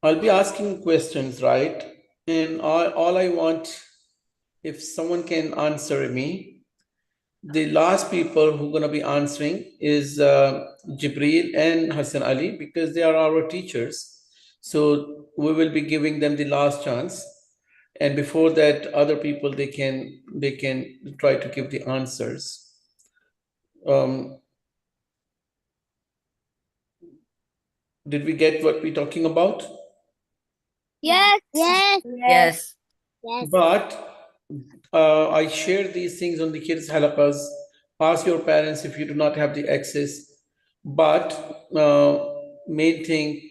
I'll be asking questions, right? And all I want, if someone can answer me, the last people who are going to be answering is Jibreel and Hassan Ali, because they are our teachers. So we will be giving them the last chance. And before that, other people, they can try to give the answers. Did we get what we're talking about? Yes. Yes. Yes. Yes. But I share these things on the kids' halakas. Ask your parents if you do not have the access. But main thing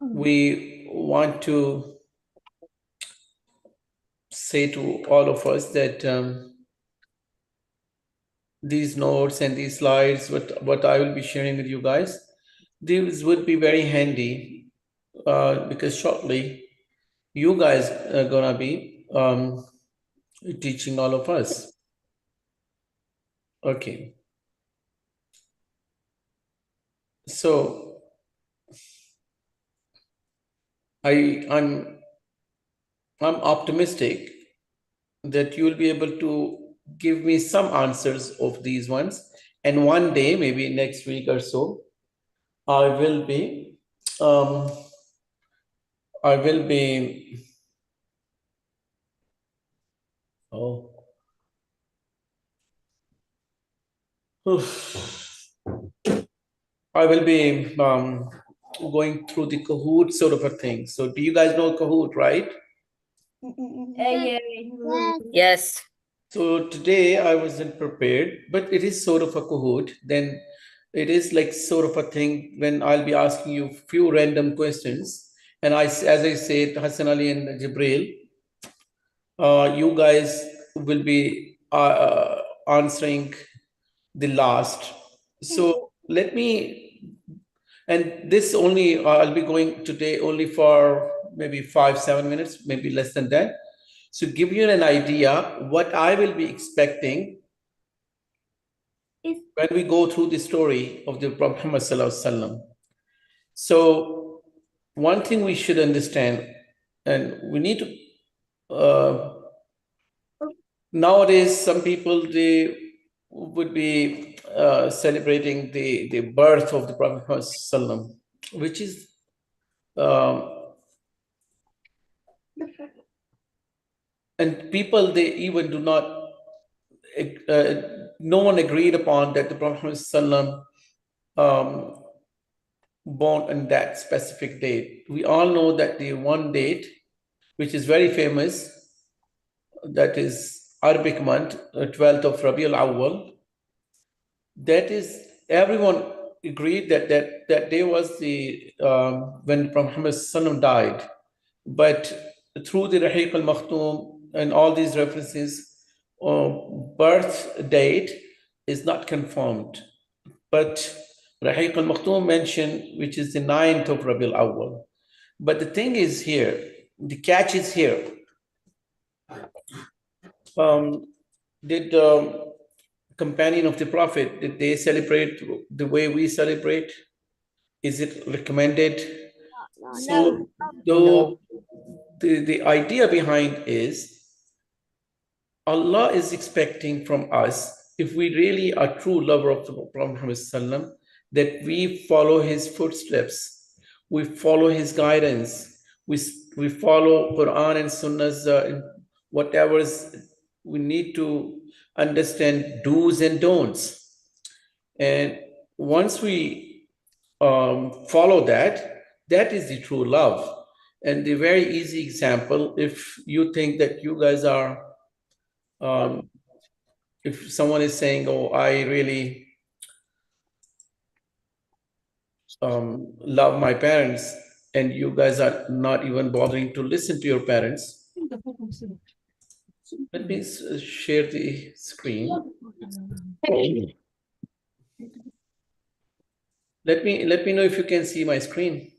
we want to say to all of us that these notes and these slides, what I will be sharing with you guys, these would be very handy because shortly you guys are gonna be teaching all of us. Okay. So I'm optimistic that you will be able to give me some answers of these ones, and one day, maybe next week or so, I will be um, I will be oh I will be going through the Kahoot sort of a thing. So do you guys know Kahoot, right? Yes. So today I wasn't prepared, but it is sort of a Kahoot. Then it is like sort of a thing when I'll be asking you few random questions. And as I said, Hassan Ali and Jibril, you guys will be answering the last. So let me, and this only, I'll be going today only for maybe 5-7 minutes, maybe less than that. So give you an idea what I will be expecting when we go through the story of the Prophet Muhammad Sallallahu Alaihi Wasallam. So one thing we should understand, and we need to, nowadays some people, they would be celebrating the birth of the Prophet Muhammad Sallallahu Alaihi Wasallam, which is and people, they even do not no one agreed upon that the Prophet Muhammad Sallallahu Alaihi Wasallam born on that specific date. We all know that the one date, which is very famous, that is Arabic month, 12th of Rabiul Awwal. That is, everyone agreed that that day was the when Prophet Muhammad Sallam died. But through the Rahiq al-Makhtoum and all these references, birth date is not confirmed. But Rahiq al-Makhtoum mentioned, which is the 9th of Rabiul Awwal. But the thing is here, the catch is here. Did companion of the Prophet, did they celebrate the way we celebrate? Is it recommended? So though the idea behind is Allah is expecting from us, if we really are true lover of the Prophet Muhammad Sallam, that we follow his footsteps, we follow his guidance, we follow Quran and Sunnah's whatever we need to understand do's and don'ts. And once we follow that, that is the true love. And the very easy example, if you think that you guys are if someone is saying, oh, I really love my parents, and you guys are not even bothering to listen to your parents, let me share the screen. Let me know if you can see my screen.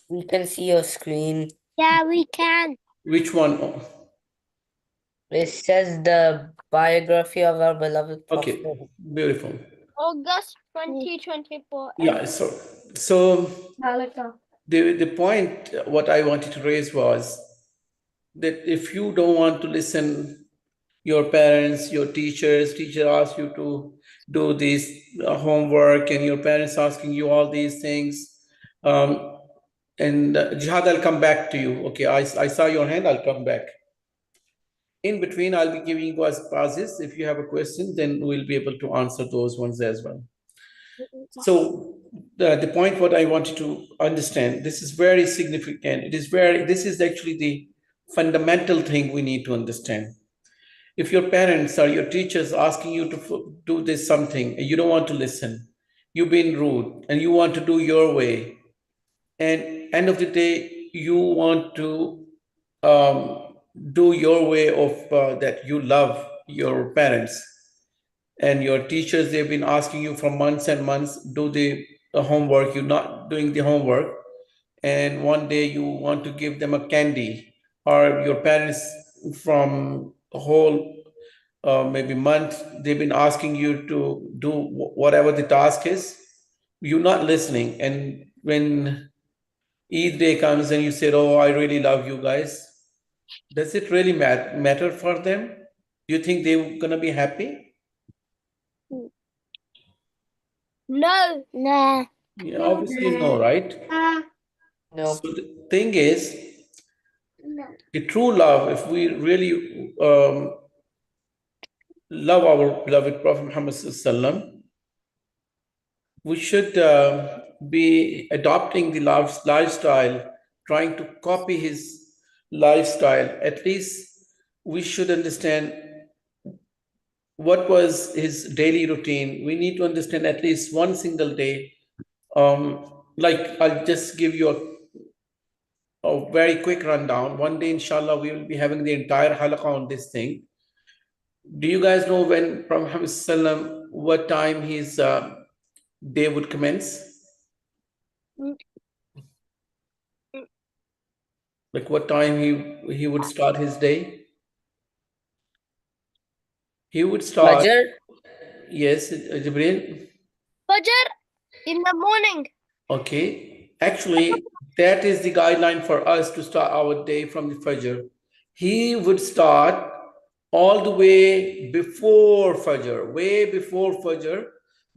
We can see your screen. Yeah, we can. Which one? Oh, It says the biography of our beloved Prophet. okay, beautiful. August 2024. Yeah, so the point what I wanted to raise was that if you don't want to listen, your parents, your teacher asks you to do this homework, and your parents asking you all these things, and Jihad, I'll come back to you. Okay, I saw your hand. I'll come back. In between, I'll be giving you as pauses. If you have a question, then we'll be able to answer those ones as well. So the point what I wanted to understand, this is very significant. This is actually the fundamental thing we need to understand. If your parents or your teachers asking you to do this something and you don't want to listen, you've been rude and you want to do your way, and end of the day you want to do your way of that you love your parents and your teachers, they've been asking you for months and months, do the homework, you're not doing the homework, and one day you want to give them a candy, or your parents from a whole maybe month, they've been asking you to do whatever the task is, you're not listening, and when Eid day comes and you say, oh, I really love you guys, does it really matter for them? Do you think they're gonna be happy? No. Nah. Yeah, obviously no, right? No. So the thing is, the true love, if we really love our beloved Prophet Muhammad Sallallahu, we should be adopting the lifestyle, trying to copy his lifestyle. At least we should understand what was his daily routine. We need to understand at least one single day. Like I'll just give you a very quick rundown. One day, inshallah, we will be having the entire halaqah on this thing. Do you guys know when Prophet Muhammad Sallam, what time his day would commence? Like what time he would start his day? He would start. Fajr? Yes, Jibril. Fajr in the morning. Okay. Actually, that is the guideline for us to start our day from the Fajr. He would start all the way before Fajr, way before Fajr,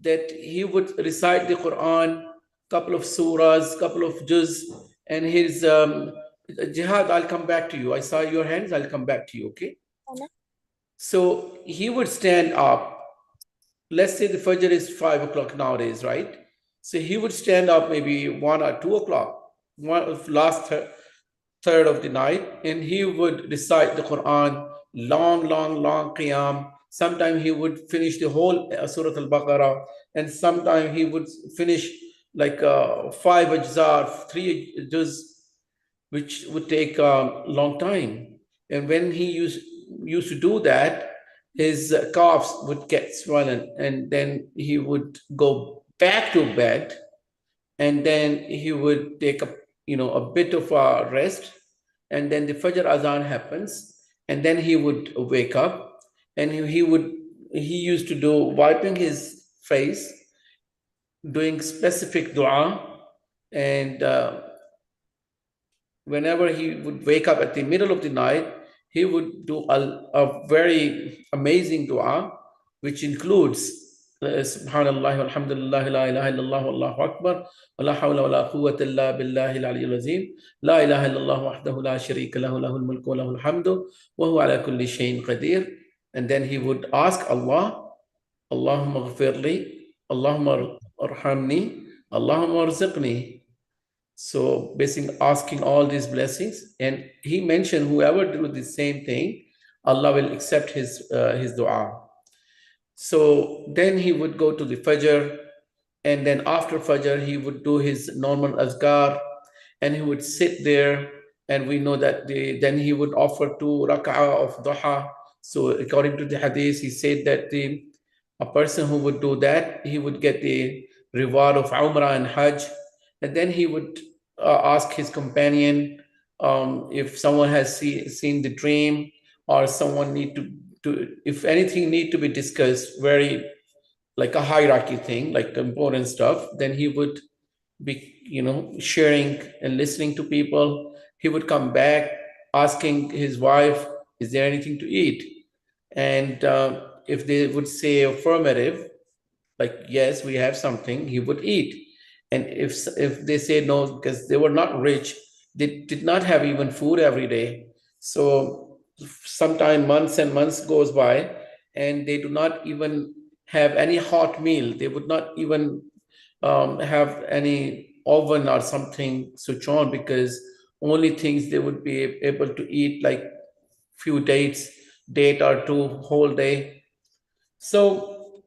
that he would recite the Quran, couple of surahs, couple of juz, and his jihad. I'll come back to you. I saw your hands. I'll come back to you. Okay. So he would stand up. Let's say the Fajr is 5 o'clock nowadays, right? So he would stand up maybe 1 or 2 o'clock, last third of the night, and he would recite the Quran, long qiyam. Sometimes he would finish the whole Surah Al-Baqarah, and sometimes he would finish like 5 ajzar, 3 juz, which would take a long time. And when he used to do that, his calves would get swollen, and then he would go back to bed, and then he would take a bit of a rest, and then the Fajr Azan happens, and then he would wake up, and he used to do wiping his face, doing specific dua, and whenever he would wake up at the middle of the night, he would do a very amazing dua, which includes Subhanallah, walhamdulillah, la ilaha illallah, wallahu akbar, wa la hawla wa la quwwata illa billahi al-aliyyil azim, la ilaha illallah wahdahu la sharika lahu, lahul mulku wa lahul hamdu, wa huwa ala kulli shay'in qadir. And then he would ask Allah, Allahumma ghafirli, Allahumma arhamni, Allahumma arziqni. So basically asking all these blessings, and he mentioned whoever do the same thing, Allah will accept his dua. So then he would go to the Fajr, and then after Fajr he would do his normal azkar, and he would sit there, and we know that then he would offer 2 rak'ah of duha. So according to the hadith, he said that a person who would do that, he would get the reward of Umrah and Hajj. And then he would ask his companion if someone has seen the dream, or someone need to if anything need to be discussed very like a hierarchy thing, like important stuff, then he would be, sharing and listening to people. He would come back asking his wife, is there anything to eat? And if they would say affirmative, like yes, we have something, he would eat. And if they say no, because they were not rich, they did not have even food every day. So sometime months and months goes by, and they do not even have any hot meal. They would not even have any oven or something switch on, because only things they would be able to eat like few date or two whole day. So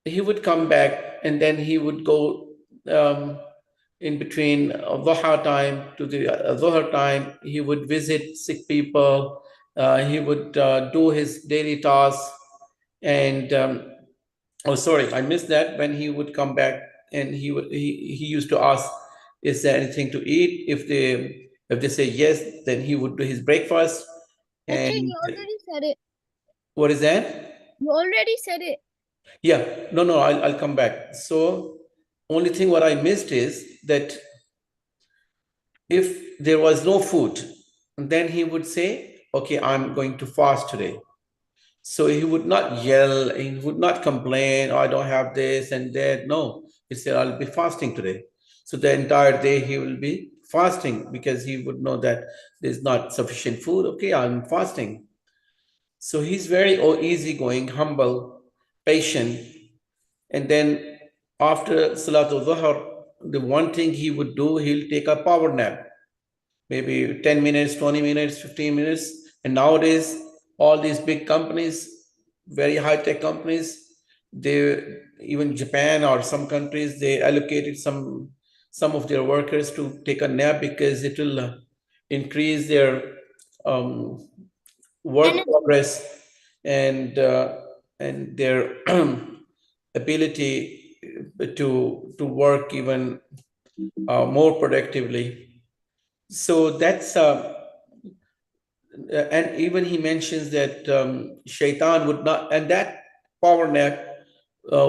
he would come back, and then he would go in between Dhuha time to the Dhuhr time. He would visit sick people. He would do his daily tasks. And oh, sorry, I missed that. When he would come back, and he used to ask, "Is there anything to eat?" If they say yes, then he would do his breakfast. Okay, And you already said it. what is that? You already said it. Yeah, no, I'll come back. So, only thing what I missed is that if there was no food, then he would say, okay, I'm going to fast today. So he would not yell, he would not complain, oh, I don't have this and that. No, he said, I'll be fasting today. So the entire day he will be fasting, because he would know that there's not sufficient food. Okay, I'm fasting. So he's very easygoing, humble, patient. And then after Salatul Dhuhr, the one thing he would do, he'll take a power nap, maybe 10 minutes, 20 minutes, 15 minutes. And nowadays, all these big companies, very high-tech companies, they, even Japan or some countries, they allocated some of their workers to take a nap, because it will increase their um, work progress, and their ability to work even more productively. So that's and even he mentions that shaitan would not, and that power nap,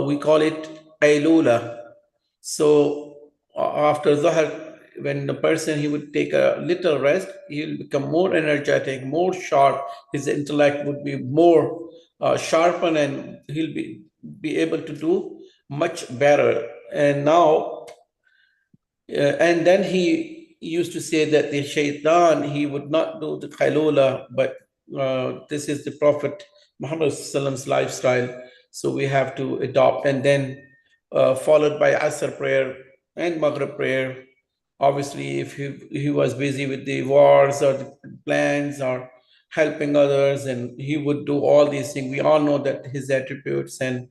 we call it qaylula. So after Zuhr, when the person, he would take a little rest, he'll become more energetic, more sharp. His intellect would be more sharpened, and he'll be able to do much better. And now and then he used to say that the shaitan, he would not do the qailula, but this is the Prophet Muhammad's lifestyle. So we have to adopt. And then followed by Asr prayer and Maghrib prayer. Obviously, if he was busy with the wars or the plans or helping others, and he would do all these things. We all know that his attributes and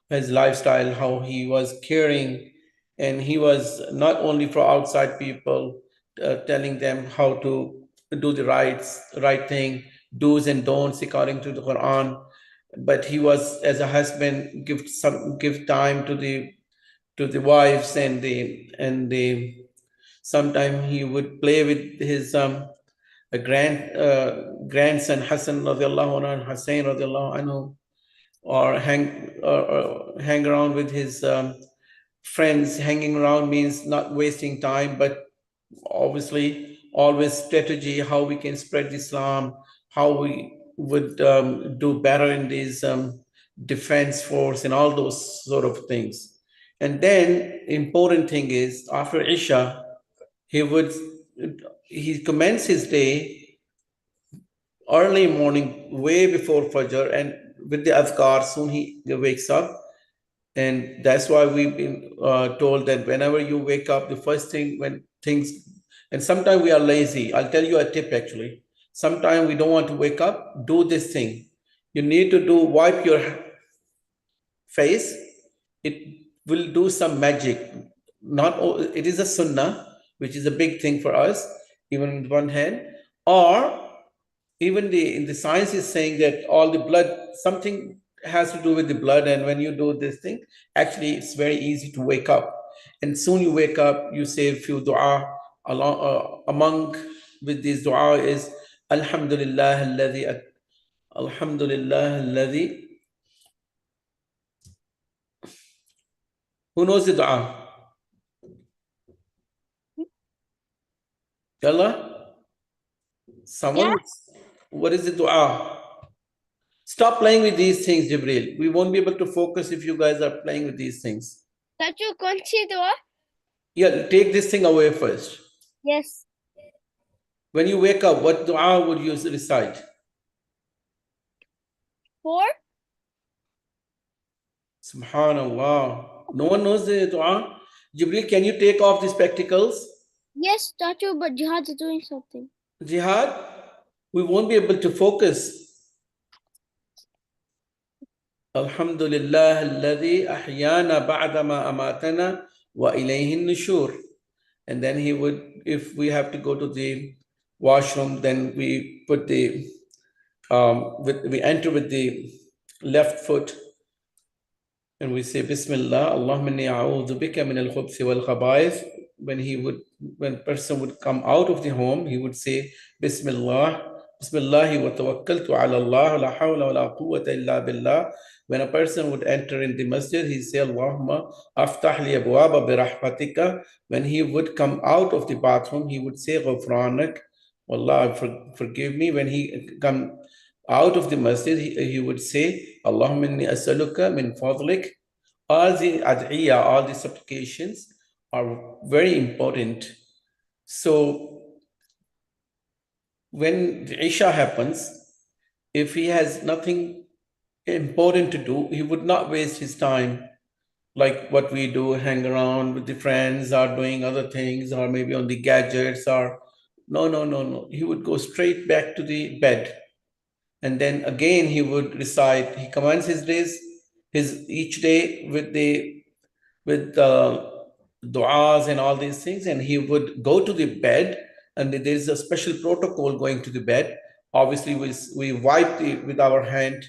his lifestyle, how he was caring, and he was not only for outside people, telling them how to do the right thing, do's and don'ts according to the Quran, but he was, as a husband, give time to the wives, and the sometime he would play with his grandson Hassan radiallahu anhu and Hussein radiallahu anhu, or hang around with his friends. Hanging around means not wasting time, but obviously always strategy, how we can spread Islam, how we would do better in these defense force and all those sort of things. And then important thing is, after Isha, he would he commence his day early morning, way before Fajr, and with the adhkar. Soon he wakes up. And that's why we've been told that whenever you wake up, the first thing, when things, and sometimes we are lazy. I'll tell you a tip actually. Sometimes we don't want to wake up, do this thing. You need to wipe your face. It will do some magic. Not it is a sunnah, which is a big thing for us, even with one hand. Or even the science is saying that all the blood, something has to do with the blood, and when you do this thing, actually it's very easy to wake up. And soon you wake up, you say a few dua along, among with this dua is alhamdulillah alladhi alhamdulillah alladhi Who knows the dua? Yalla? Someone? What is the dua? Stop playing with these things, Jibril. We won't be able to focus if you guys are playing with these things. Chachu, kaun si dua? Yeah, take this thing away first. Yes. When you wake up, what dua would you recite? 4. Subhanallah. No one knows the dua? Jibril, can you take off the spectacles? Yes, Chachu, but Jihad is doing something. Jihad, we won't be able to focus. Alhamdulillah alladhi ahyana ba'dama amatana wa ilayhi nushur. And then he would, if we have to go to the washroom, then we put the, we enter with the left foot and we say Bismillah, Allahumma inni a'udhu bika min al-khubthi wal khaba'ith. When person would come out of the home, he would say Bismillah, Bismillahi wa tawakkaltu ala Allah, la hawla wa la quwwata illa billah. When a person would enter in the masjid, he say Allahumma aftah li abwaba bi rahmatika. When he would come out of the bathroom, he would say Ghufranak, Allah forgive me. When he come out of the masjid, he would say Allahumma inni as'aluka min fadlik. All the ad'iyah, all the supplications are very important. So when the Isha happens, if he has nothing important to do, he would not waste his time like what we do, hang around with the friends or doing other things or maybe on the gadgets or no. He would go straight back to the bed. And then again he would recite, he commences his days, each day with du'as and all these things, and he would go to the bed, and there is a special protocol going to the bed. Obviously, we wipe with our hand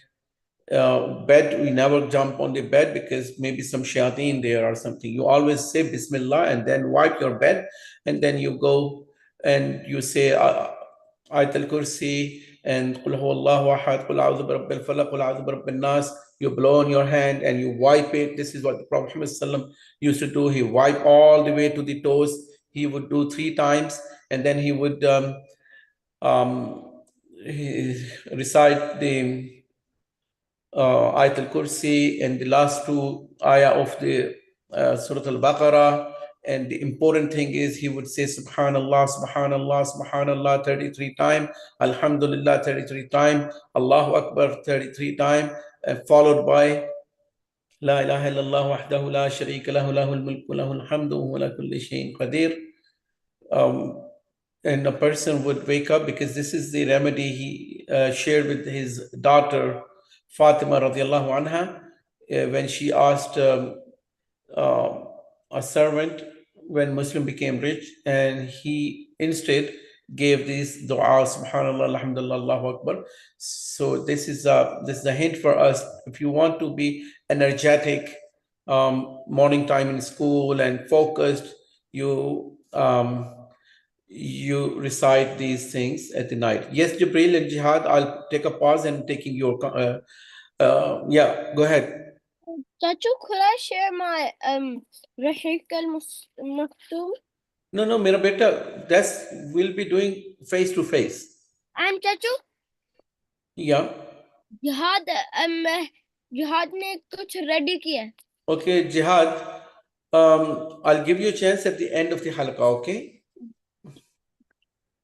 bed. We never jump on the bed because maybe some shayateen there or something. You always say Bismillah and then wipe your bed, and then you go and you say Ayat al-Kursi and Qul huwallahu ahad, Qul a'udhu bi rabbil falaq, Qul a'udhu bi rabbin nas. You blow on your hand and you wipe it. This is what the Prophet Muhammad used to do. He wiped all the way to the toes. He would do 3 times, and then he would recite the Ayat al-Kursi and the last 2 ayah of the Surah al-Baqarah. And the important thing is he would say Subhanallah, Subhanallah, Subhanallah 33 times, Alhamdulillah 33 times, Allahu Akbar 33 times, followed by La ilaha illallah wahdahu la sharika lahu lahul mulku lahul hamdu wa ala kulli shay'in qadir. And a person would wake up, because this is the remedy he shared with his daughter Fatima radiallahu anha when she asked a servant when Muslim became rich, and he instead gave these dua, Subhanallah, Alhamdulillah, Allahu Akbar. So this is a hint for us. If you want to be energetic, morning time in school and focused, you recite these things at the night. Yes, Jibril and Jihad, I'll take a pause and taking your yeah, go ahead. Chachu, could I share my Rahiq al-Maktoum? No, mera beta, we'll be doing face to face. I'm Chachu. Yeah. Jihad ने कुछ ready किया. Okay, Jihad, I'll give you a chance at the end of the halqa, okay?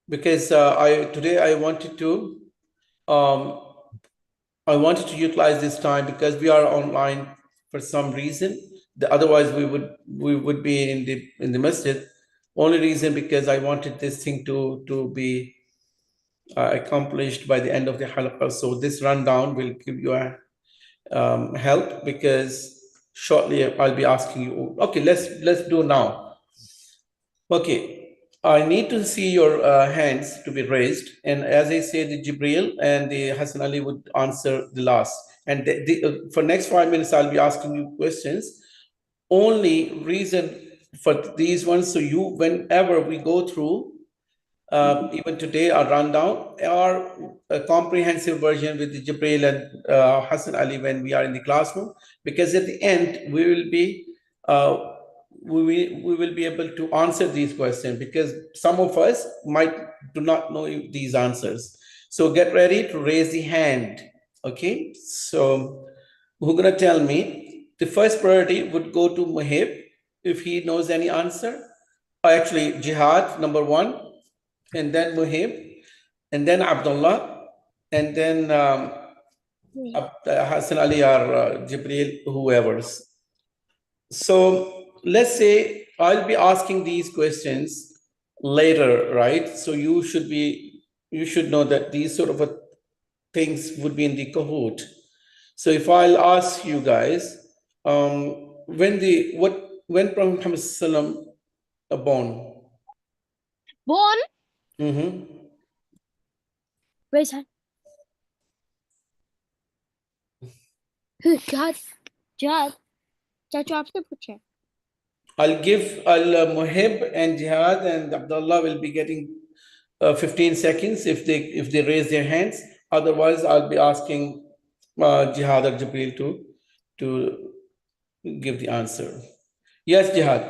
Because today I wanted to utilize this time because we are online for some reason. Otherwise, we would be in the masjid. Only reason because I wanted this thing to be accomplished by the end of the halqa. So this rundown will give you a help, because shortly I'll be asking you. Okay, let's do now. Okay, I need to see your hands to be raised, and as I say, the Jibril and the Hassan Ali would answer the last. And for next 5 minutes, I'll be asking you questions. Only reason for these ones, so whenever we go through, even today, a rundown or a comprehensive version with the Jibril and Hassan Ali when we are in the classroom, because at the end we will be we will be able to answer these questions, because some of us might do not know these answers. So get ready to raise the hand. Okay, so who's gonna tell me? The first priority would go to Muhib if he knows any answer. Or actually, Jihad number one, and then Muhib, and then Abdullah, and then Hassan Ali or Jibril, whoever's. So let's say I'll be asking these questions later, right? So you should know that these sort of things would be in the Kahoot. So if I'll ask you guys, when Prophet Muhammad Sallam born? Born? Mm-hmm. Raise hand. Jihad. Jihad. चाचू आपसे पूछे. I'll Muhib and Jihad and Abdullah will be getting 15 seconds if they raise their hands. Otherwise, I'll be asking Jihad or Jibril to give the answer. Yes, Jihad.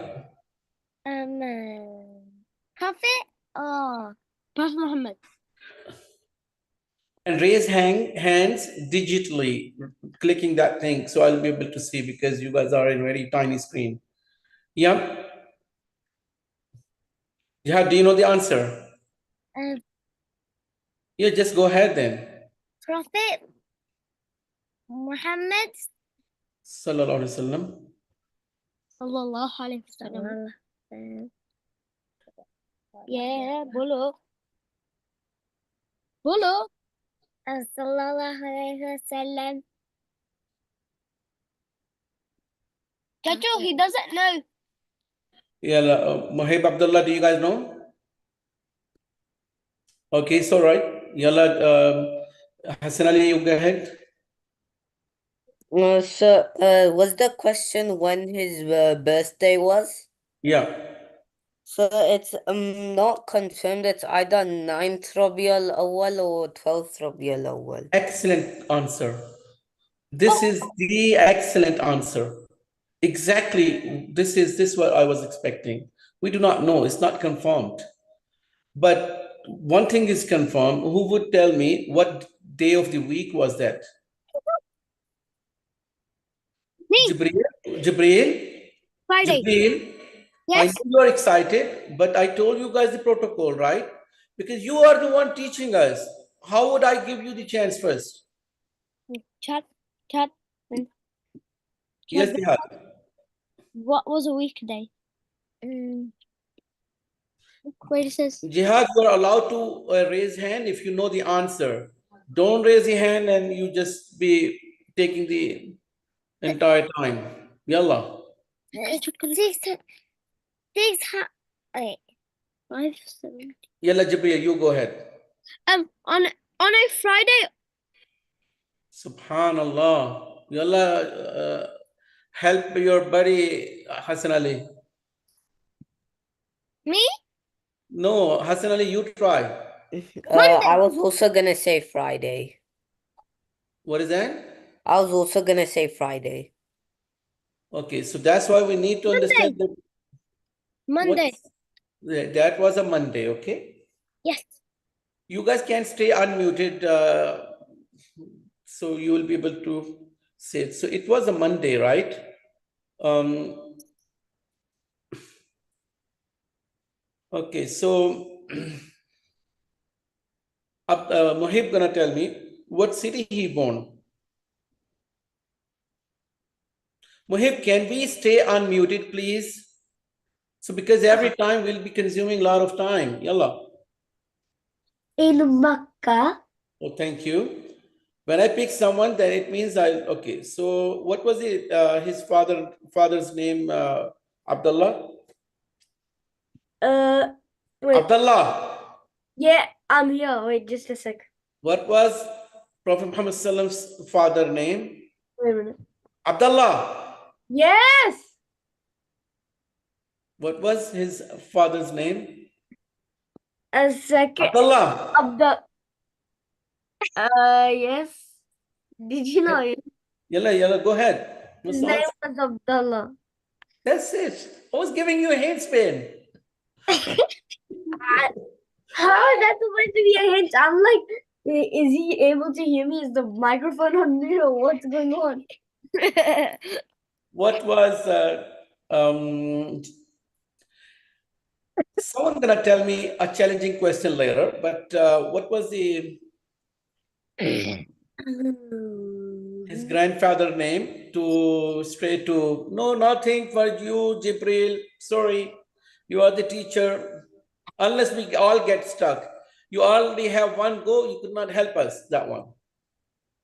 Prophet. Prophet Muhammad. And raise hands digitally, clicking that thing, so I'll be able to see, because you guys are in very tiny screen. Yeah. Jihad, do you know the answer? Yeah, just go ahead then. Prophet Muhammad Sallallahu Alaihi Wasallam. sallallahu alaihi wasallam. Yeah, bolo. Bolo. Sallallahu alaihi wasallam. Chacho, he doesn't know. Yeah, Muhib, Abdullah, do you guys know? Okay, it's all right. Yalla, Hassan Ali, you go ahead. So, was the question when his birthday was? Yeah. So it's not confirmed. It's either 9th Rabiul Awwal or 12th Rabiul Awwal. Excellent answer. This is the excellent answer. Exactly. This is what I was expecting. We do not know. It's not confirmed. But one thing is confirmed. Who would tell me what day of the week was that? Me. Jibril? Friday. Jibril? I Yes. know you're excited, but I told you guys the protocol, right? Because you are the one teaching us. How would I give you the chance first? Chat. Yes, Jihad. What was a weekday? Wait, it says. Jihad, you are allowed to raise hand if you know the answer. Don't raise your hand and you just be taking the entire time. Yalla. Wait. 5, 7. Yalla, Jibril, you go ahead. On a Friday. Subhanallah. Yalla, help your buddy Hassan Ali. Me? No, Hassan Ali, you try. I was also gonna say Friday. What is that? I was also gonna say Friday. Okay, so that's why we need to understand that. Monday. That was a Monday, okay? Yes. You guys can stay unmuted, so you will be able to say it. So it was a Monday, right? Okay, so Muhib gonna tell me what city he born. Muhib, can we stay unmuted, please? So because every time we'll be consuming a lot of time. Yalla. In Makkah. Oh, thank you. When I pick someone, then it means okay. So what was it? His father's name, Abdullah? Wait. Abdullah. Yeah, I'm here. Wait, just a sec. What was Prophet Muhammad Sallam's father name? Wait a minute. Abdullah. Yes. What was his father's name? A second. Abdullah. Yes. Did you know it? Yalla, go ahead. His name was Abdullah. That's it. I was giving you a hint, Spain. How is that supposed to be a hint? I'm like, is he able to hear me? Is the microphone on mute or what's going on? What was someone gonna tell me a challenging question later, but what was his grandfather name to straight to no, nothing for you, Jibril. Sorry, you are the teacher. Unless we all get stuck. You already have one go, you could not help us, that one.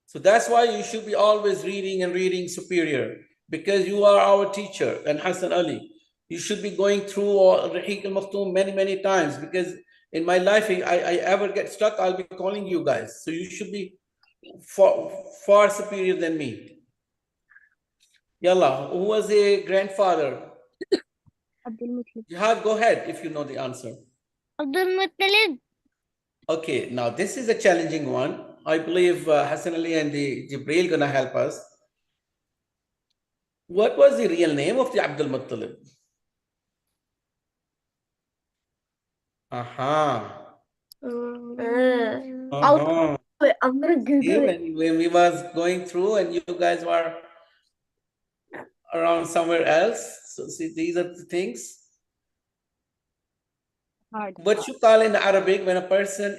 So that's why you should be always reading and reading superior, because you are our teacher and Hassan Ali. You should be going through Rahiq al-Maktoum many, many times, because in my life, I ever get stuck, I'll be calling you guys. So you should be far superior than me. Yalla, who was a grandfather? Jihad, go ahead if you know the answer. Abdul Muttalib. Okay, now this is a challenging one. I believe Hassan Ali and the Jibril gonna help us. What was the real name of the Abdul Muttalib? Aha. Uh-huh. I'm gonna Google it. When we was going through and you guys were around somewhere else. So see, these are the things. What you call in Arabic when a person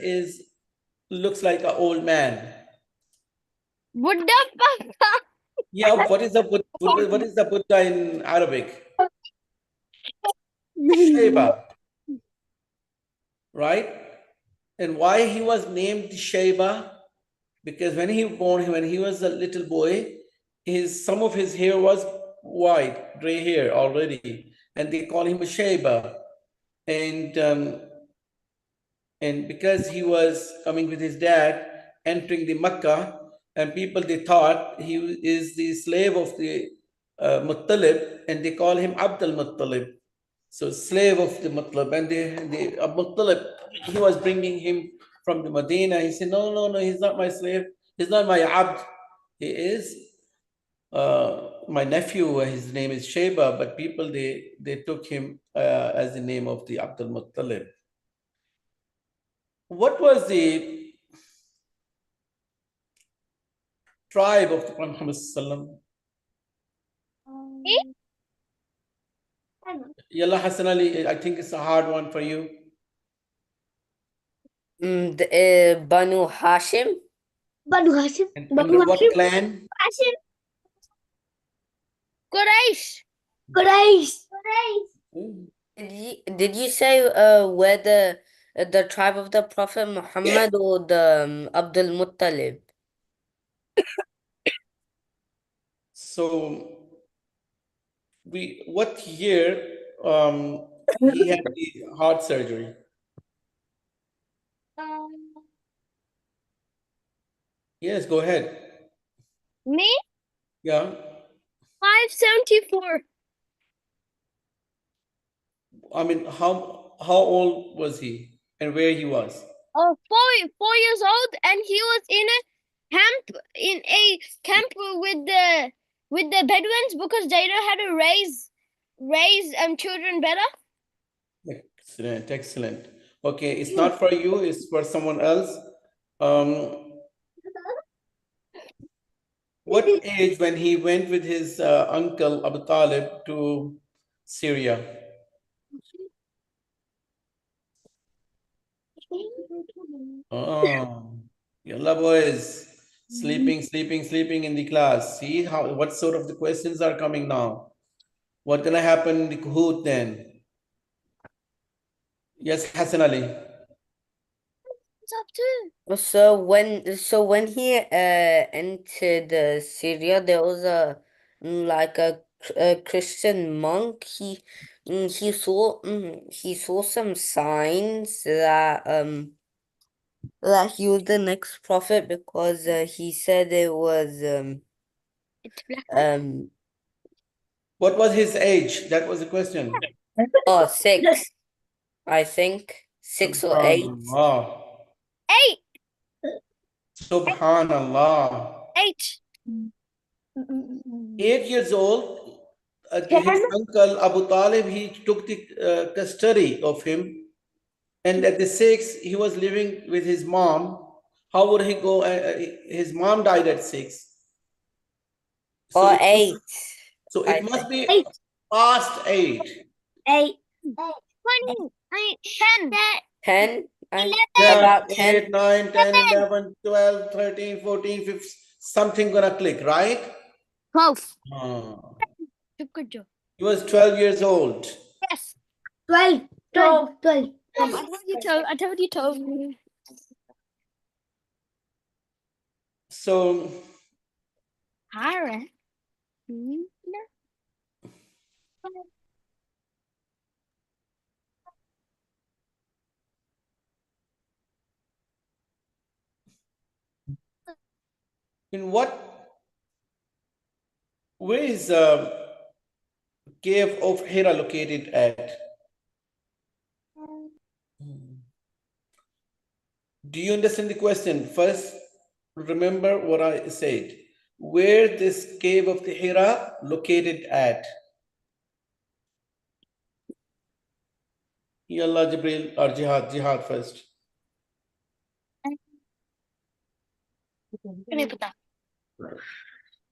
looks like an old man? Buddha. Yeah, what is the Buddha in Arabic? Sheba, right? And why he was named Sheba? Because when he born, when he was a little boy, some of his hair was white, gray hair already, and they call him Sheba. And because he was coming with his dad, entering the Makkah, and people they thought he is the slave of the Muttalib, and they call him Abdul Muttalib. So slave of the Muttalib, and the Muttalib, he was bringing him from the Medina. He said, no, no, no, he's not my slave. He's not my Abd. He is my nephew. His name is Sheba, but people they took him as the name of the Abdul Muttalib. What was the tribe of the Prophet Muhammad Sallam? Yalla Hassan Ali, I think it's a hard one for you. Banu Hashim. Banu Hashim. And Banu under what Hashim. clan? Hashim. Quraysh. Quraysh. Did you say where the tribe of the Prophet Muhammad or the Abdul Muttalib? So what year he had the heart surgery? Yes, go ahead. Me? Yeah. 574. I mean, how old was he and where he was? Oh, 4 years old, and he was in a camp with the Bedouins because they know how to raise children better. Excellent, excellent. Okay, it's not for you, it's for someone else. What age when he went with his uncle Abu Talib to Syria? Oh, yalla boys, sleeping in the class. See what sort of the questions are coming now. What gonna happen in the Kahoot then? Yes, Hassan Ali. What's up too? So when he entered Syria, there was like a Christian monk. He saw some signs that he was the next prophet because he said it was It's black. What was his age? That was the question. 6, I think 6 or 8. Subhanallah. 8. Subhanallah. 8. 8 years old. his uncle Abu Talib, he took the custody of him, and at the 6 he was living with his mom. How would he go? His mom died at 6, so Or it 8. so I it must think. be past 8. 8. 20. 10. 10. 10, About 10. 8, 9, 10, 11, 12, 13, 14, 15, something gonna click, right? 12. Ah. Good job. He was 12 years old. Yes. 12. 12. 12. I told you 12. So Alright. in where is cave of Hira located at? Do you understand the question? First, remember what I said. Where this cave of the Hira located at? Yalla Jibril or Jihad first.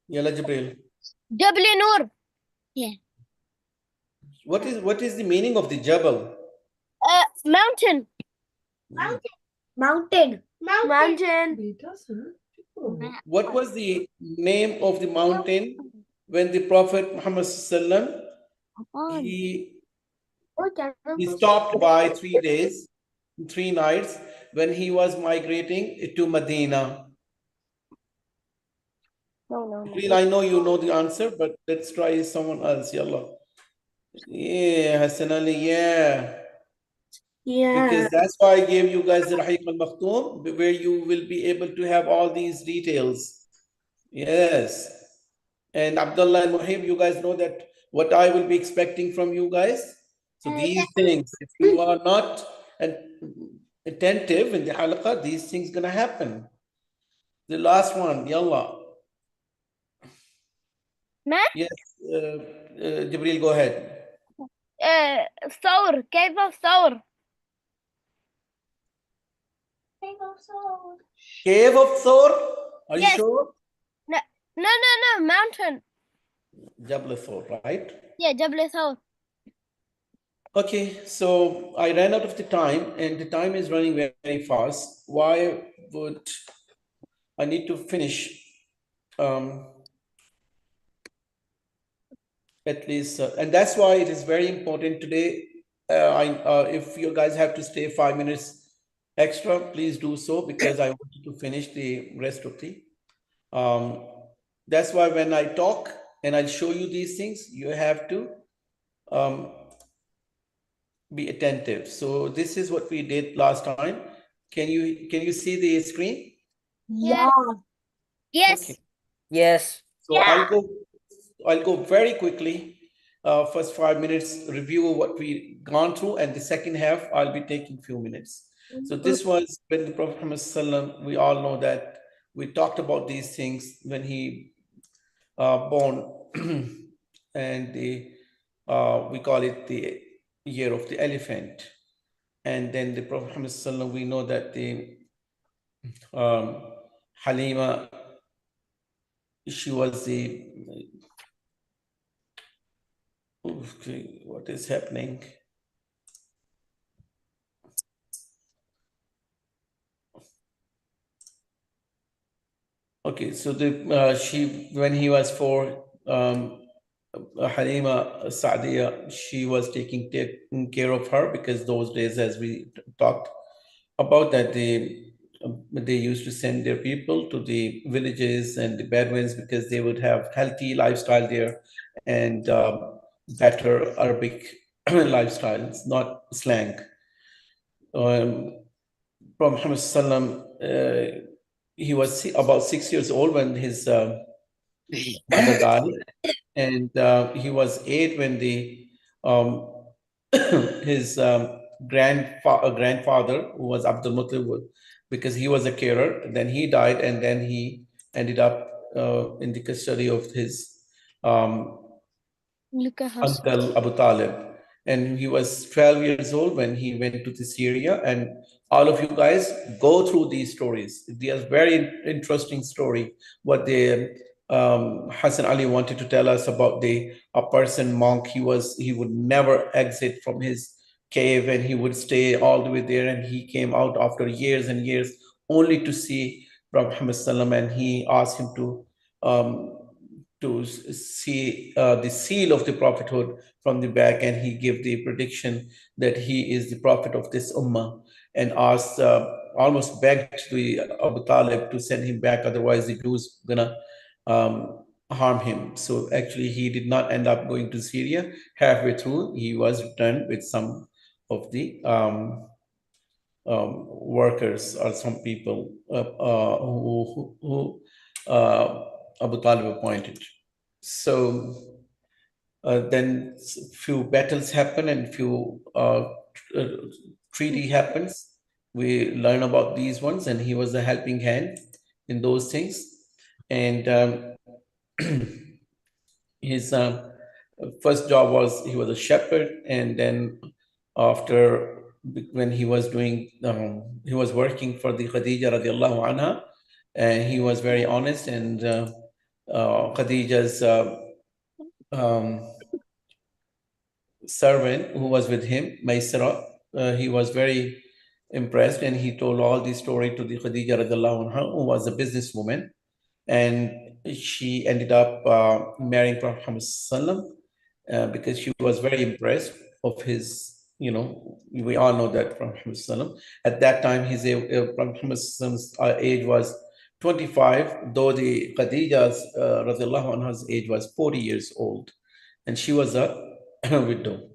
Yalla Jibril. Jabal Noor. Yeah. What is the meaning of the Jabal? Mountain. Mountain. What was the name of the mountain when the Prophet Muhammad Sallam, he stopped by 3 days, 3 nights when he was migrating to Medina? No. Jibril, I know you know the answer, but let's try someone else. Yalla. Yeah, Hassan Ali, yeah. Because that's why I gave you guys the Rahiq al-Makhtoum, where you will be able to have all these details. Yes. And Abdullah and Muhib, you guys know that what I will be expecting from you guys. So these things, if you are not attentive in the halaqah, these things gonna happen. The last one, yalla. Yes, Jibril, go ahead. Thawr. Cave of Thawr. Cave of Thor? Are you Yes. sure? No. Mountain. Jabal Thor, right? Yeah, Jabal Thawr. Okay, so I ran out of the time, and the time is running very, very fast. Why would I need to finish at least, and that's why it is very important today. If you guys have to stay 5 minutes extra, please do so, because I want you to finish the rest of the. That's why when I talk and I'll show you these things, you have to be attentive. So this is what we did last time. Can you see the screen? Yeah. Yes. Okay. Yes. So yeah. I'll go very quickly. First 5 minutes review what we gone through, and the second half I'll be taking few minutes. So this was when the Prophet Muhammad Sallam, we all know that we talked about these things when he born, and the we call it the year of the elephant. And then the Prophet Muhammad Sallam, we know that the Halima, she was the okay, what is happening? Okay, so the she, when he was 4, Halima Saadia, she was taking care of her, because those days, as we talked about, that they used to send their people to the villages and the Bedouins, because they would have healthy lifestyle there, and better Arabic lifestyles, not slang. Prophet Muhammad Sallam, he was about 6 years old when his mother died, and he was 8 when the his grandfather, who was Abdul Muttalib, because he was a carer, then he died, and then he ended up in the custody of his Uncle Abu Talib. And he was 12 years old when he went to the Syria. And all of you guys go through these stories. They are very interesting story. What the Hassan Ali wanted to tell us about the a person monk. He would never exit from his cave and he would stay all the way there. And he came out after years and years only to see Prophet Muhammad Sallam, and he asked him um, to see the seal of the prophethood from the back, and he gave the prediction that he is the prophet of this ummah, and asked, almost begged the Abu Talib to send him back, otherwise the Jews gonna harm him. So actually, he did not end up going to Syria. Halfway through, he was returned with some of the workers or some people who Abu Talib appointed. So then few battles happen and few treaty happens. We learn about these ones, and he was a helping hand in those things. And his first job was he was a shepherd, and then after when he was doing he was working for the Khadija radiallahu anha, and he was very honest, and Khadija's servant who was with him, Maisara, he was very impressed, and he told all the story to the Khadija radiallahu anha, who was a businesswoman, and she ended up marrying Prophet Muhammad Sallam, because she was very impressed of his, we all know that Prophet Muhammad Sallam, at that time Prophet Muhammad Sallam's age was 25, though the Khadija's radiallahu anha's age was 40 years old, and she was a widow.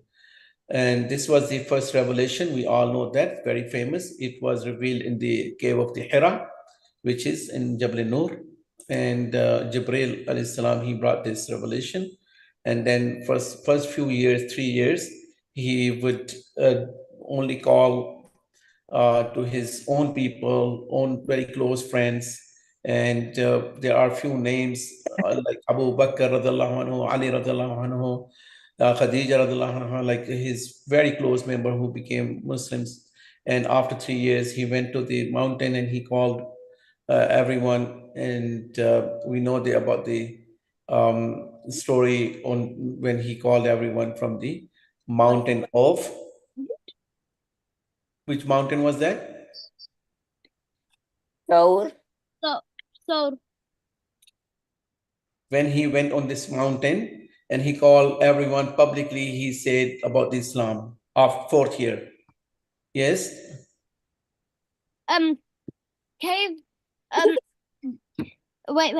And this was the first revelation. We all know that, very famous. It was revealed in the cave of the Hira, which is in Jabal Nur. And Jibril alayhi salam, he brought this revelation. And then first few years, 3 years, he would only call to his own people, own very close friends. And there are few names like Abu Bakr radiallahu anhu, Ali radiallahu anhu, Khadija radiallahu anha, like his very close member who became Muslims. And after 3 years, he went to the mountain and he called everyone. And we know about the story on when he called everyone from the mountain of, which mountain was that? Thawr. So When he went on this mountain and he called everyone publicly, he said about the Islam of 4th year. Yes? Cave, wait,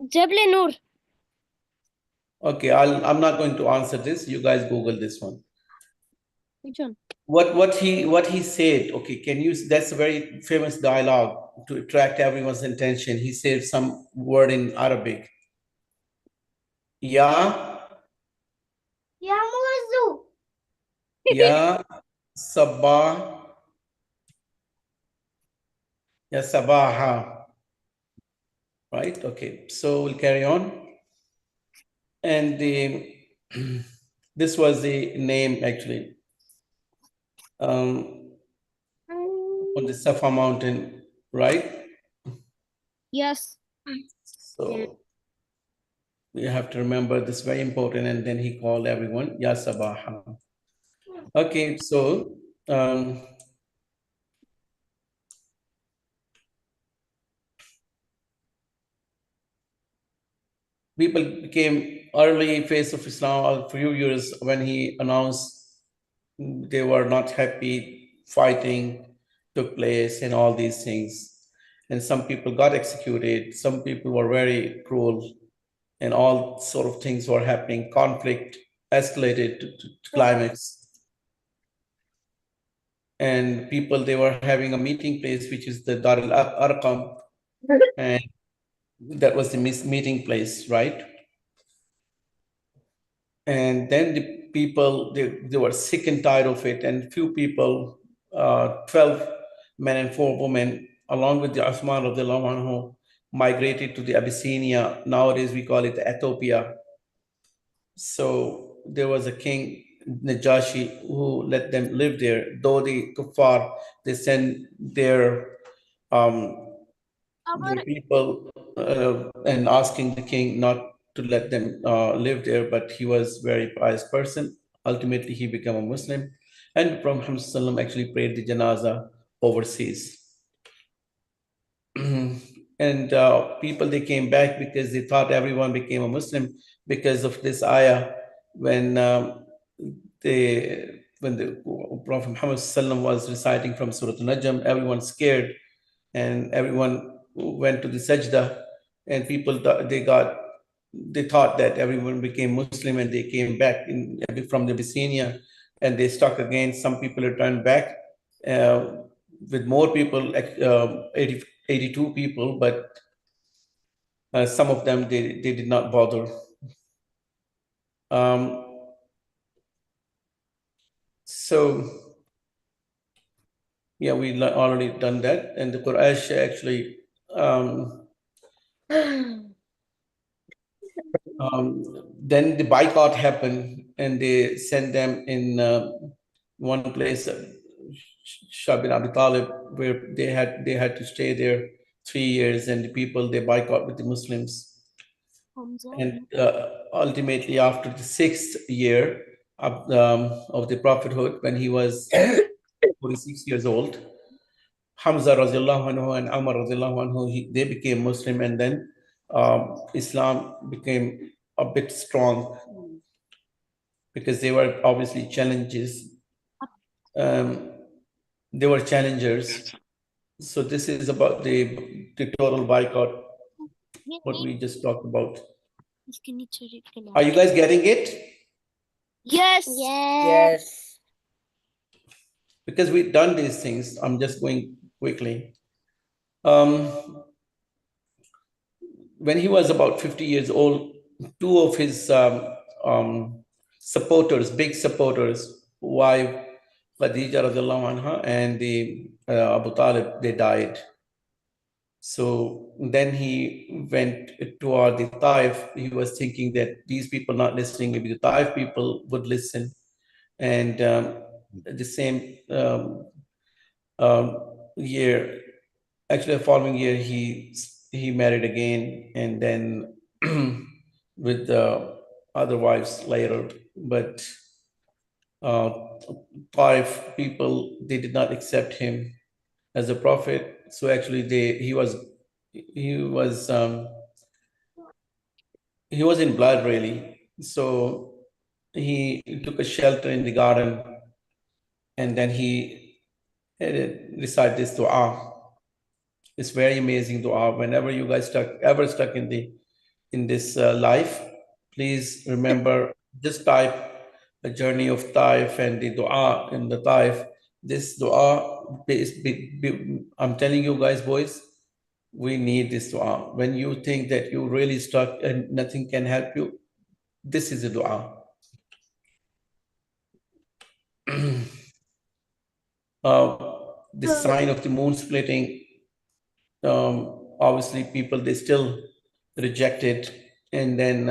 Jabal Nur. Okay, I'm not going to answer this. You guys Google this one. Which one? What he said, okay, can you, that's a very famous dialogue to attract everyone's attention. He said some word in Arabic. Ya Muazzu. Ya Sabah Ya Sabaha. Right? Okay, so we'll carry on. And this was the name actually on the Safa mountain, right? Yes. So we have to remember this, very important. And then he called everyone Ya Sabaha. Okay, so people became early face of Islam a few years when he announced they were not happy, fighting took place and all these things. And some people got executed, some people were very cruel, and all sort of things were happening. Conflict escalated to climax. And people, they were having a meeting place, which is the Dar al-Arqam, and that was the meeting place, right? And then the people, they were sick and tired of it, and few people, 12 men and 4 women, along with the Uthman of the anhu, migrated to the Abyssinia. Nowadays we call it Ethiopia. So there was a king, Najashi, who let them live there. Though the kuffar, they sent their people and asking the king not to let them live there, but he was very pious person. Ultimately, he became a Muslim, and Prophet Muhammad ﷺ actually prayed the janaza overseas. And people, they came back because they thought everyone became a Muslim because of this ayah. When the Prophet Muhammad ﷺ was reciting from Surah An-Najm, everyone scared and everyone went to the sajda, and people they thought that everyone became Muslim and they came back from the Abyssinia and they stuck again. Some people returned back uh, with more people, like 82 people, but some of them they did not bother. So yeah, we already done that, and the Quraysh actually then the boycott happened, and they sent them in one place, Shabin Abi Talib, where they had to stay there 3 years, and the people they boycott with the Muslims. And ultimately, after the 6th year of the prophethood, when he was 46 years old, Hamza radiallahu anhu and Umar radiallahu anhu, they became Muslim, and then Islam became a bit strong because they were obviously challenges. They were challengers. So this is about the total boycott, what we just talked about. Are you guys getting it? Yes. Yes. Because we've done these things. I'm just going quickly. When he was about 50 years old, two of his supporters, big supporters, wife Khadija radiallahu anha and the Abu Talib, they died. So then he went toward the Taif. He was thinking that these people not listening, maybe the Taif people would listen. And the same year, actually the following year, he married again, and then with the other wives later. But Taif people, they did not accept him as a prophet. So actually, he was in blood really. So he took a shelter in the garden, and then he recited this dua. It's very amazing dua. Whenever you guys ever stuck in this life, please remember, just type a journey of Taif and the dua in the Taif. This dua I'm telling you guys, boys, we need this dua. When you think that you're really stuck and nothing can help you, this is a dua. The sign of the moon splitting, obviously people, they still reject it. And then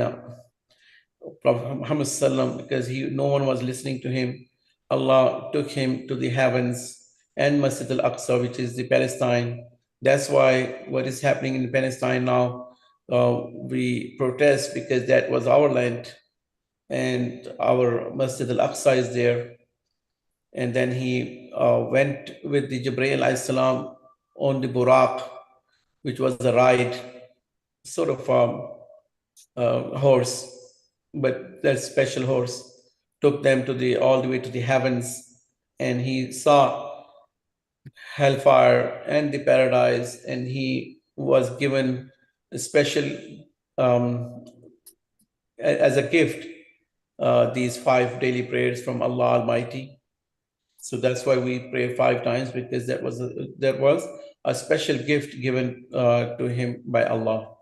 Prophet Muhammad Sallam, because no one was listening to him, Allah took him to the heavens and Masjid al-Aqsa, which is the Palestine. That's why what is happening in Palestine now, we protest because that was our land and our Masjid al-Aqsa is there. And then he went with the Jibreel alayhi salam on the Buraq, which was a ride, sort of horse, but that special horse took them all the way to the heavens, and he saw hellfire and the paradise, and he was given a special as a gift these 5 daily prayers from Allah Almighty. So that's why we pray 5 times, because that was a special gift given to him by Allah.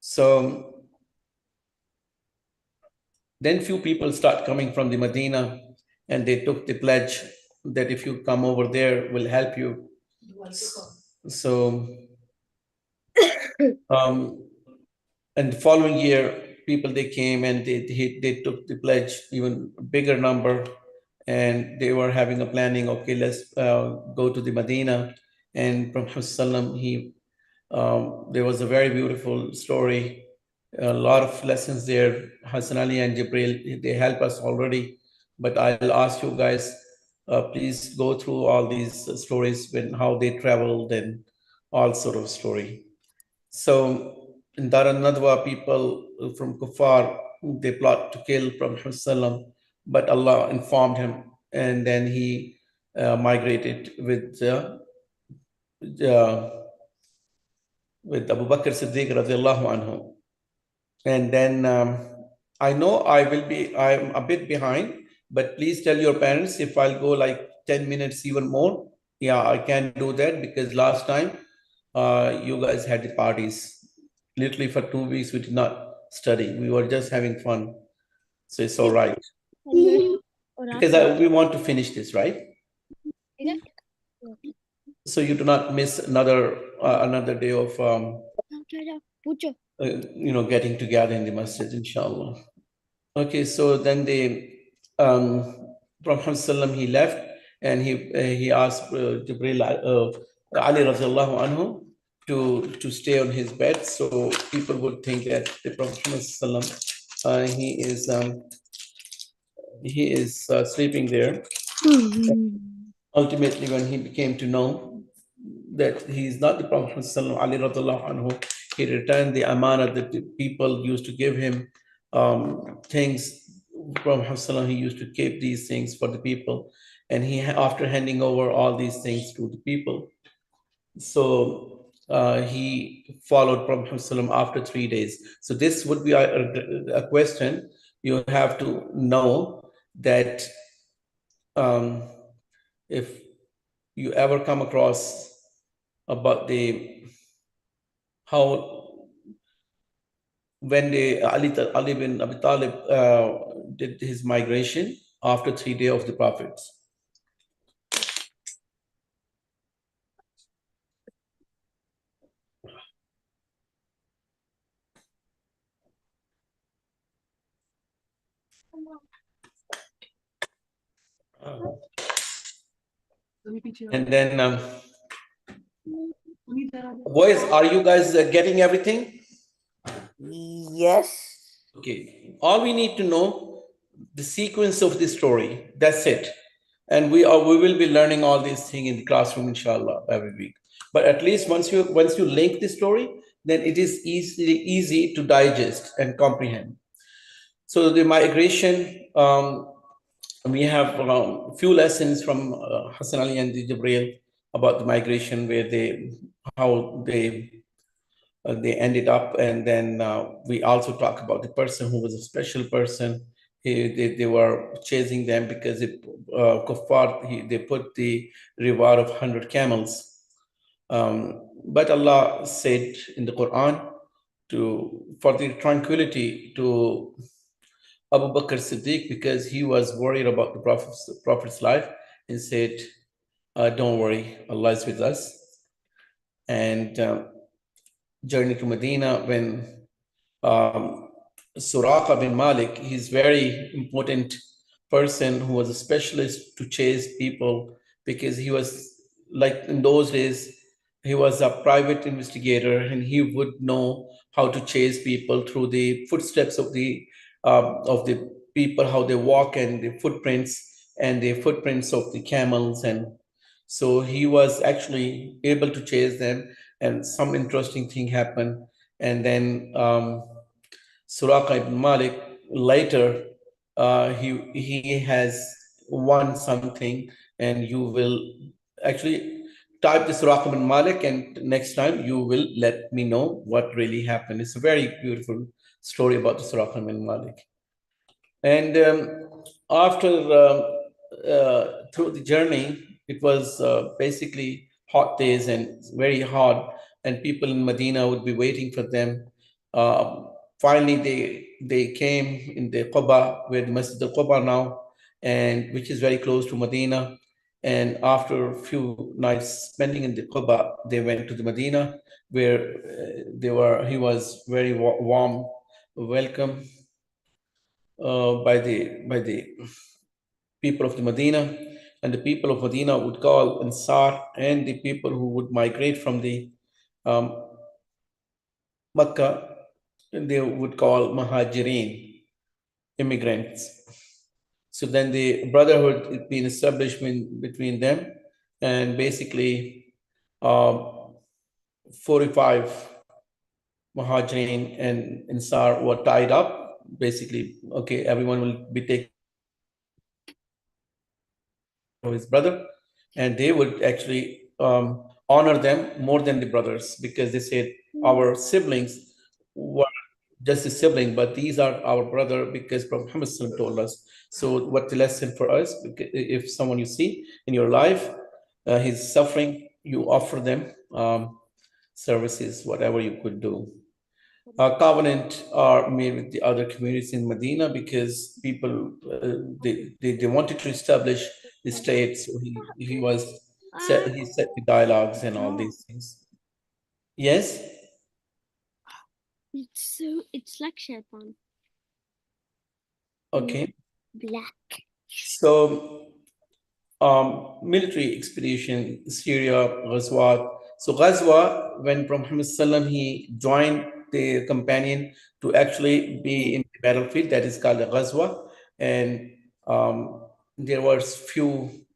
So then few people start coming from the Medina, and they took the pledge that if you come over there, we'll help you. So and the following year, people, they came and they took the pledge, even bigger number, and they were having a planning. Okay, let's go to the Medina, and Prophet Sallam, there was a very beautiful story, a lot of lessons there. Hassan Ali and Jibril, they help us already, but I'll ask you guys, please go through all these stories when how they traveled and all sort of story. So in Dar al-Nadwa, people from Kuffar, they plot to kill Prophet Sallam, but Allah informed him, and then he migrated uh, with Abu Bakr Siddiq radiallahu anhu. And then I know I'm a bit behind, but please tell your parents if I'll go like 10 minutes, even more. Yeah, I can do that because last time you guys had the parties. Literally for 2 weeks, we did not study. We were just having fun. So it's all right. Because we want to finish this, right? So you do not miss another day of getting together in the masjid, inshallah. Okay, so then Prophet ﷺ, he left, and he asked Jibril, Ali radiallahu anhu, to stay on his bed, so people would think that the Prophet ﷺ, he is sleeping there. Ultimately, when he became to know that he is not the Prophet ﷺ, Ali radiallahu anhu, he returned the amana that the people used to give him, things. Prophet ﷺ, he used to keep these things for the people, and after handing over all these things to the people, so he followed Prophet ﷺ after 3 days. So this would be a question you have to know, that if you ever come across about when Ali bin Abi Talib did his migration after 3 days of the prophets. And then, boys, are you guys getting everything? Yes. Okay. All we need to know the sequence of the story. That's it. And we will be learning all these things in the classroom, inshallah, every week. But at least once you link the story, then it is easy to digest and comprehend. So the migration, we have a few lessons from Hassan Ali and Jibril about the migration, how they ended up, and then we also talk about the person who was a special person. They were chasing them because Kuffar, they put the reward of 100 camels. But Allah said in the Quran for the tranquility to Abu Bakr Siddiq, because he was worried about the Prophet's life, and said, don't worry, Allah is with us. And journey to Medina, when Suraka bin Malik, he's very important person who was a specialist to chase people, because he was, like in those days, he was a private investigator, and he would know how to chase people through the footsteps of the people, how they walk, and the footprints of the camels. And so he was actually able to chase them, and some interesting thing happened. And then Suraka ibn Malik later, he has won something, and you will actually type the Suraka ibn Malik, and next time you will let me know what really happened. It's a very beautiful story about the Suraka ibn Malik. And after through the journey, it was basically hot days and very hot, and people in Medina would be waiting for them. Finally, they came in the Quba, where the Masjid al-Quba now, and which is very close to Medina. And after a few nights spending in the Quba, they went to the Medina, where he was very warm welcome by the people of the Medina, and the people of Medina would call Ansar, and the people who would migrate from the um, Makkah, they would call Muhajirin, immigrants. So then the brotherhood had been established between them, and basically 45 Muhajirin and Ansar were tied up. Basically, okay, everyone will be taking his brother, and they would actually honor them more than the brothers, because they said our siblings were just a sibling, but these are our brother, because Prophet Muhammad SAW told us. So, what the lesson for us? If someone you see in your life, he's suffering, you offer them services, whatever you could do. Covenant are made with the other communities in Medina, because people they wanted to establish the state. So he set the dialogues and all these things. Yes. It's like Shaitan. Okay. Black. So military expedition, Syria, Ghazwat. So Ghazwa, when Prophet Muhammad Sallam, he joined the companion to actually be in the battlefield, that is called a Ghazwa. And there was few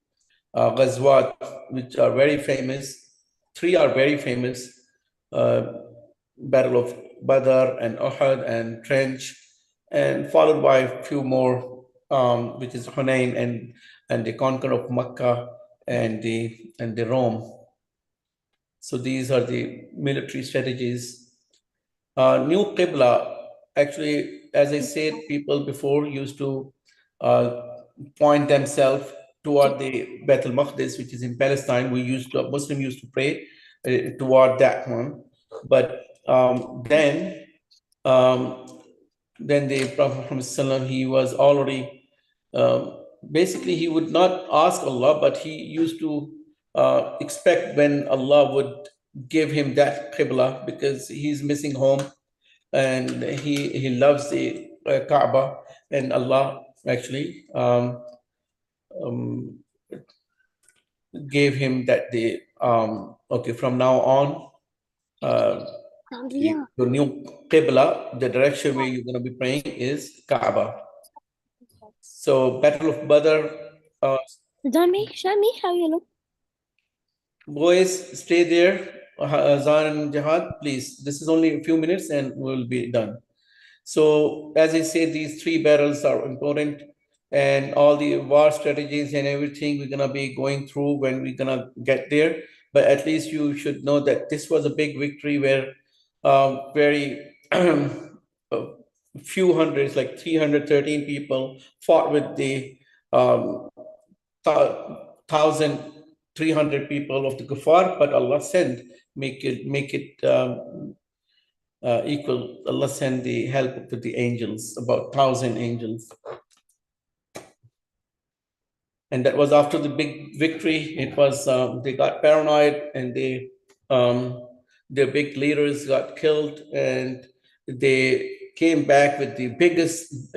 Ghazwat which are very famous. Three are very famous. Battle of Badr and Uhud and Trench, and followed by a few more, which is Hunain and the conquer of Makkah and the Rome. So these are the military strategies. New Qibla, actually, as I said, people before used to point themselves toward the Beit al-Maqdis, which is in Palestine. Muslim used to pray toward that one. But um, then the Prophet Muhammad Sallam, he was already, basically he would not ask Allah, but he used to expect when Allah would give him that Qibla, because he's missing home, and he loves the Kaaba, and Allah actually gave him that okay, from now on, the new Qibla, the direction where you're going to be praying is Kaaba. So Battle of Badr. Show me how you look. Boys, stay there. Azan and Jihad, please. This is only a few minutes and we'll be done. So, as I say, these three battles are important, and all the war strategies and everything we're gonna be going through when we're gonna get there. But at least you should know that this was a big victory where very a few hundreds, like 313 people, fought with the 1,300 people of the kuffar, but Allah sent make it equal. Allah sent the help to the angels, about 1,000 angels. And that was after the big victory. It was they got paranoid, and their big leaders got killed, and they came back with a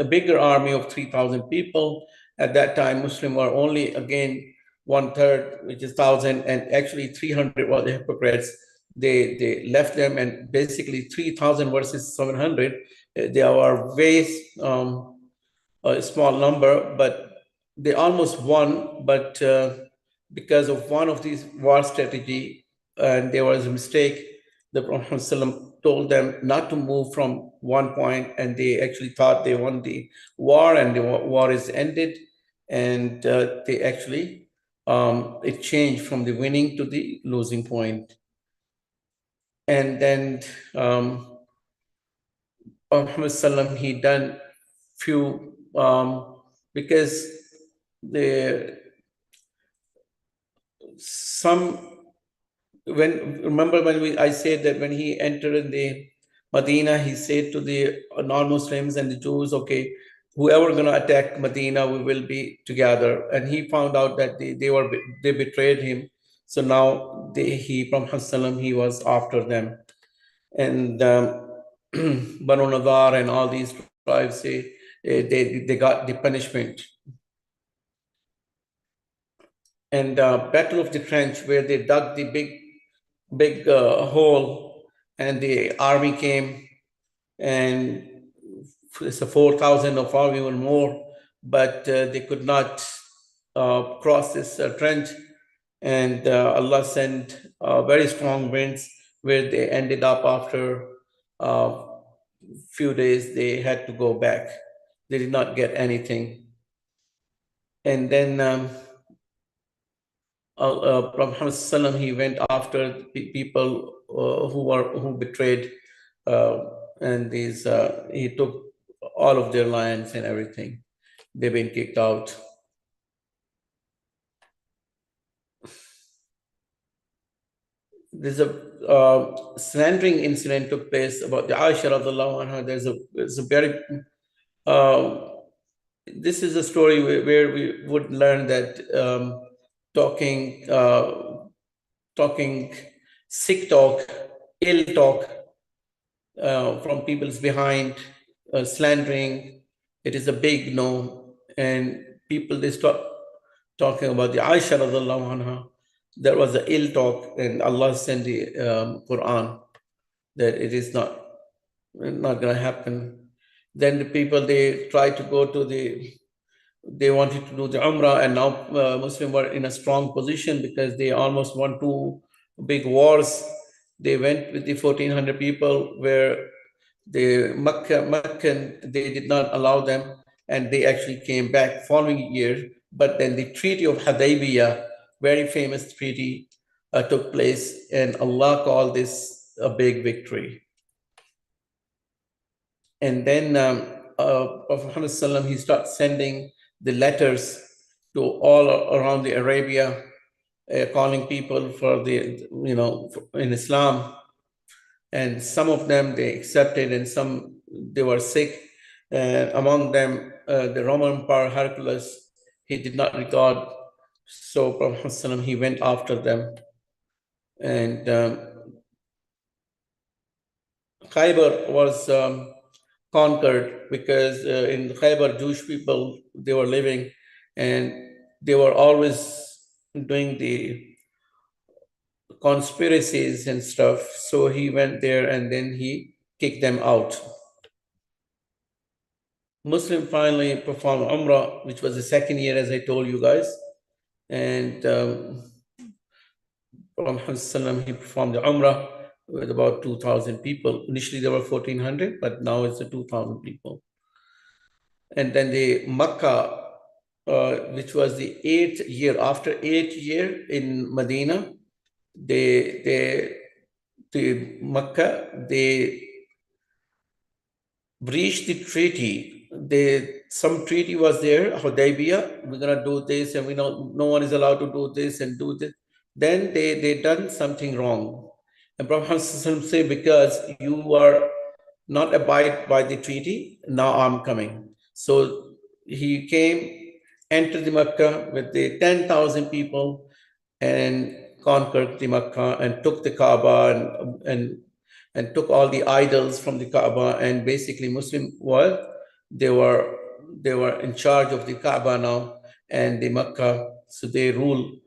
bigger army of 3,000 people. At that time, Muslims were only again 1/3, which is 1,000, and actually 300 were the hypocrites. They left them, and basically 3,000 versus 700. They are way a small number, but they almost won. But because of one of these war strategy, and there was a mistake, the Prophet ﷺ told them not to move from one point, and they actually thought they won the war, and the war is ended, and they actually it changed from the winning to the losing point. And then Muhammad Sallam, he done few because the some when remember when I said that when he entered in the Medina, he said to the non-Muslims and the Jews, okay, whoever gonna attack Medina, we will be together. And he found out that they betrayed him. So now he from Hassalam, he was after them. And Banu Nadar and all these tribes, they got the punishment. And Battle of the Trench, where they dug the big hole, and the army came, and it's a 4,000 or far even more, but they could not cross this trench, and Allah sent very strong winds, where they ended up after a few days, they had to go back. They did not get anything. And then Prophet Muhammad Sallam, he went after people who betrayed, and he took all of their lands and everything. They've been kicked out. There's a slandering incident took place about the Aisha radiallahu anha. There's a very this is a story where we would learn that talking sick talk, ill talk from people's behind, slandering, it is a big no. And people, they stop talking about the Aisha radiallahu anha. There was an ill talk, and Allah sent the Quran that it is not going to happen. Then the people, they tried to go to they wanted to do the Umrah, and now Muslims were in a strong position because they almost won two big wars. They went with the 1,400 people, where the Meccan, they did not allow them, and they actually came back following year. But then the Treaty of Hudaybiyah, very famous treaty, took place, and Allah called this a big victory. And then Prophet Muhammad Sallam, he starts sending the letters to all around the Arabia, calling people for in Islam. And some of them, they accepted, and some, they were sick. Among them, the Roman Emperor Hercules, he did not regard. So Prophet Muhammad, he went after them. And Khaybar was conquered because in Khaybar, Jewish people, they were living, and they were always doing the conspiracies and stuff. So he went there, and then he kicked them out. Muslim finally performed Umrah, which was the second year, as I told you guys. And Prophet he performed the Umrah with about 2,000 people. Initially, there were 1,400, but now it's 2,000 people. And then the Makkah, which was the 8th year, after 8th year in Medina, the Makkah, they breached the treaty. Some treaty was there, Hudaybiyah, we're gonna do this, and no one is allowed to do this and do this. Then they done something wrong. And Prophet said, because you are not abide by the treaty, now I'm coming. So he came, entered the Makkah with the 10,000 people, and conquered the Makkah, and took the Kaaba, and took all the idols from the Kaaba. And basically Muslim world, they were in charge of the Kaaba now and the Makkah. So they ruled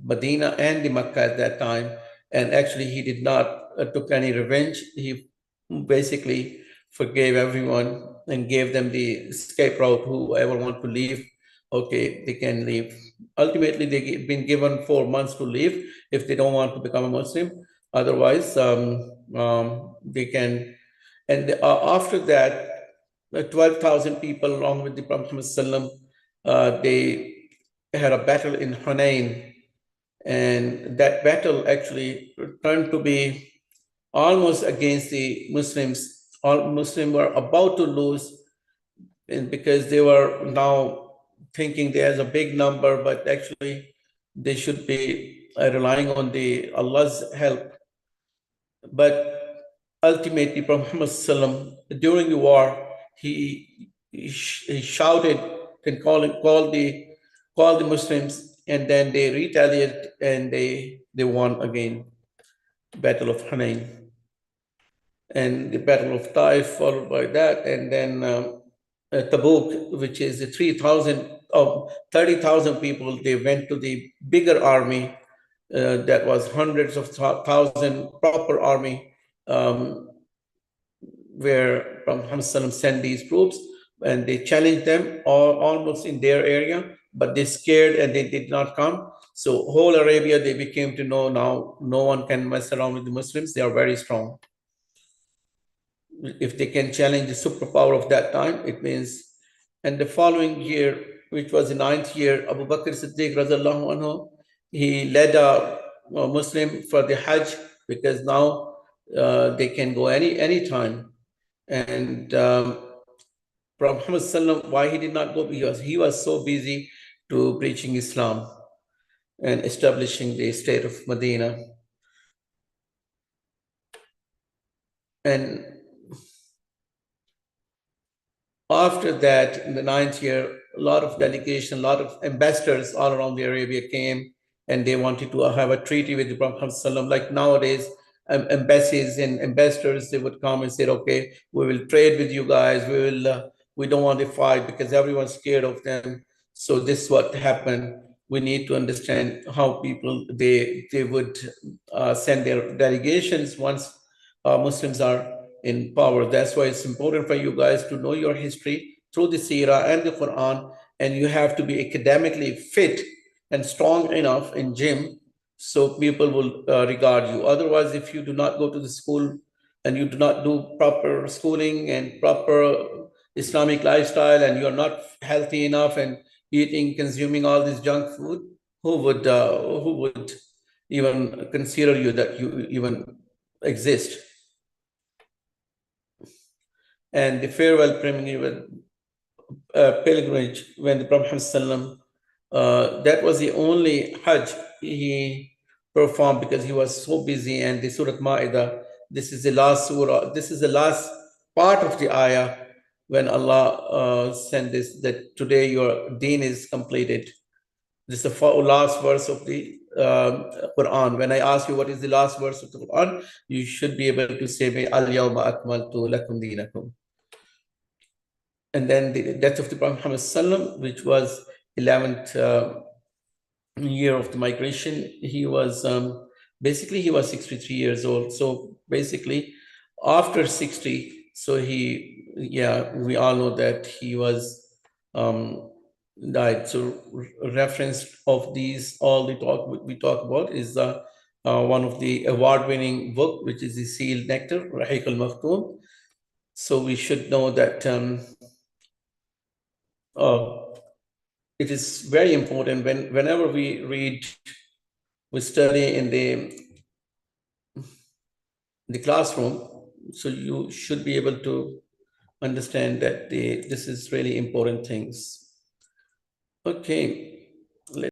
Medina and the Makkah at that time. And actually he did not took any revenge. He basically forgave everyone and gave them the escape route. Whoever want to leave, okay, they can leave. Ultimately, they've been given 4 months to leave if they don't want to become a Muslim. Otherwise, they can. And after that, 12,000 people, along with the Prophet Muhammad, they had a battle in Hunain. And that battle actually turned to be almost against the Muslims. All Muslims were about to lose, and because they were now thinking there's a big number, but actually they should be relying on the Allah's help. But ultimately, Prophet Muhammad during the war, he shouted and called the Muslims, and then they retaliated, and they won again, Battle of Hunain. and the Battle of Taif followed by that, and then Tabuk, which is the 30,000 people. They went to the bigger army that was hundreds of thousand proper army, where Muhammad sent these troops, and they challenged them almost in their area, but they scared and they did not come. So whole Arabia, they became to know now no one can mess around with the Muslims. They are very strong. If they can challenge the superpower of that time, it means. And the following year, which was the 9th year, Abu Bakr Siddiq radiallahu anhu, he led a Muslim for the Hajj, because now they can go any time. And Prophet Muhammad, why he did not go? Because he was so busy to preaching Islam and establishing the state of Medina. And after that, in the 9th year, a lot of delegation, a lot of ambassadors all around the Arabia came, and they wanted to have a treaty with the Prophet. Like nowadays, embassies and ambassadors, they would come and say, okay, we will trade with you guys. We don't want to fight because everyone's scared of them. So this is what happened. We need to understand how people, they would send their delegations once Muslims are in power. That's why it's important for you guys to know your history through the Seerah and the Quran, and you have to be academically fit and strong enough in gym so people will regard you. Otherwise, if you do not go to the school and you do not do proper schooling and proper Islamic lifestyle, and you're not healthy enough and consuming all this junk food, who would even consider you that you even exist? And the farewell pilgrimage, when the Prophet ﷺ, that was the only Hajj he performed, because he was so busy. And the Surah Ma'idah, this is the last surah, this is the last part of the ayah, when Allah sent this, that today your deen is completed. This is the last verse of the Quran. When I ask you what is the last verse of the Quran, you should be able to say, Al-Yawma akmaltu lakum dinakum. And then the death of the Prophet Muhammad, which was 11th year of the migration. He was basically, he was 63 years old. So basically, after 60, so we all know that he was died. So reference of these, all the talk we talk about is one of the award-winning book, which is the Sealed Nectar, Rahiq al-Maktoum. So we should know that it is very important whenever we study in the classroom. So you should be able to understand that this is really important things. Okay.